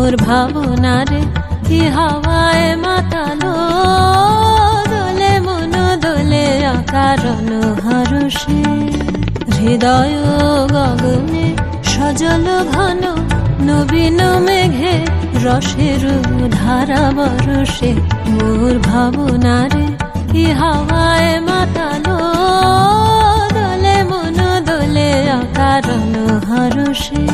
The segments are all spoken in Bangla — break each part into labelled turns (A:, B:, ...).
A: মোর ভাবনারে কি হাওয়ায় মাতালো, দোলে মন দোলে অকারণ হরষে। হৃদয় গগনে সজল ঘন নবীন মেঘে রসের ধারা বরষে। মোর ভাবনারে কি হাওয়ায় মাতালো, দোলে মন দোলে অকারণ হরষে।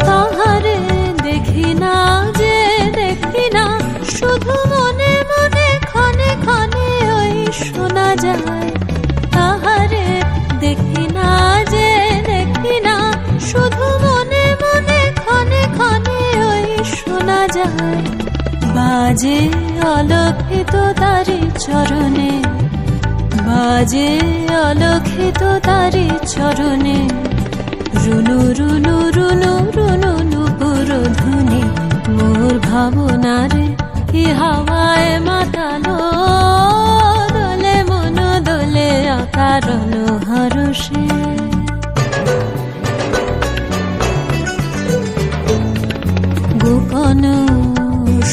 A: তাহারে দেখি না যে দেখি না, শুধু মনে মনে ক্ষণে ক্ষণে ওই শোনা যায়। তাহারে দেখি না যে দেখি না, শুধু মনে মনে ক্ষণে ক্ষণে ওই শোনা যায়। বাজে অলক্ষিত তারি চরণে, বাজে অলক্ষিত তারি চরণে। রুনু রুনু রুনু রুনু নুপুর ধ্বনি। মোর ভাবনারে কি হাওয়ায় মাতালো, দোলে মন দোলে অকারণ হরষে। গোপন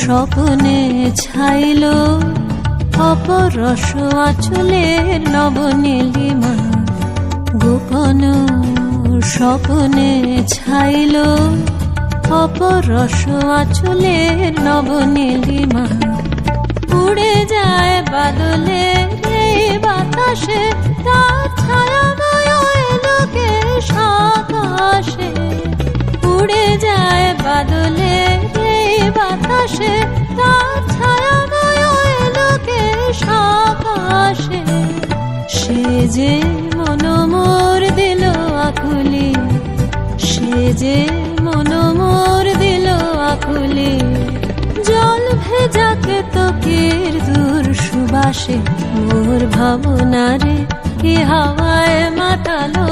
A: স্বপ্নে ছাইল অপরস আঁচলের নবনীলিমা। গোপন স্বপ্নে ছাইল অপরস আঁচলের নবনীলিমা। উড়ে যায় বাদলে এই বাতাসে, তার ছায়াময় এলোকে আকাশে। উড়ে যায় বাদলে এই বাতাসে, তার ছায়াময় এলোকে আকাশে। সে যে মন মোর দিল আকুলি, সে যে মন মোর দিল আকুলি। জল ভেজাকে তকির দূর সুবাসে। মোর ভাবনারে কি হাওয়ায় মাতালো,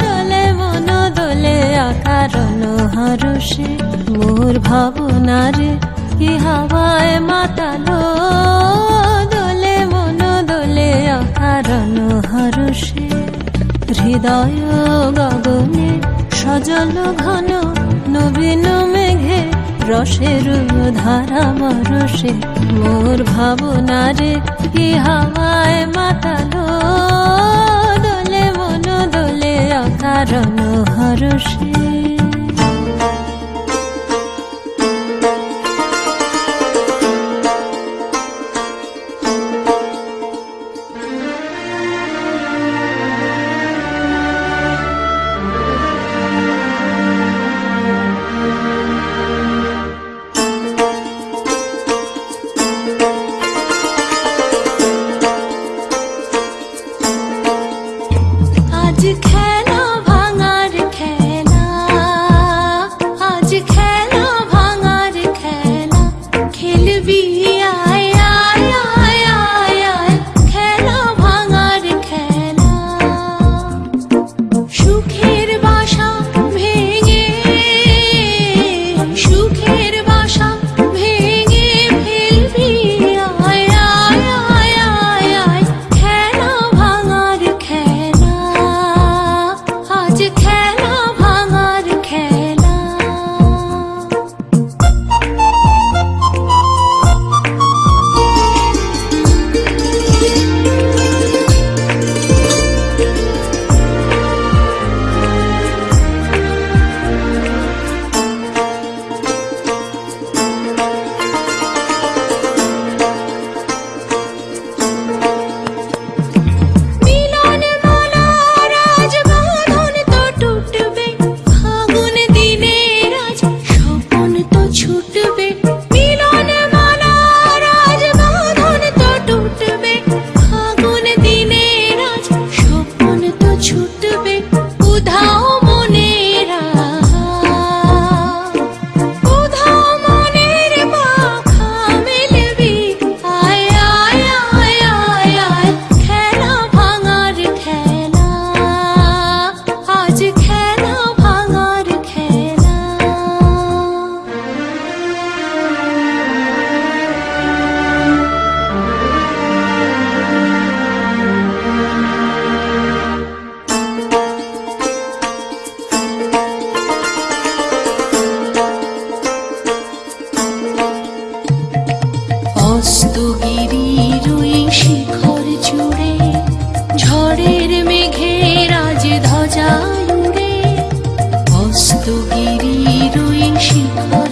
A: দোলে মন দোলে অকারণ হরষে। মোর ভাবনারে কি হাওয়ায় মাতালো, দোলে মন দোলে অকারণ হরষে। হৃদয় গগনে সজল ঘন নবীন মেঘে রসের ধারা বরষে। মোর ভাবনারে কি হাওয়ায় মাতালো, দোলে মন দোলে অকারণ হরষে। আজ খেলা ভাঙার খেলা,
B: যায় উড়ে অস্তগিরির ওই শিখর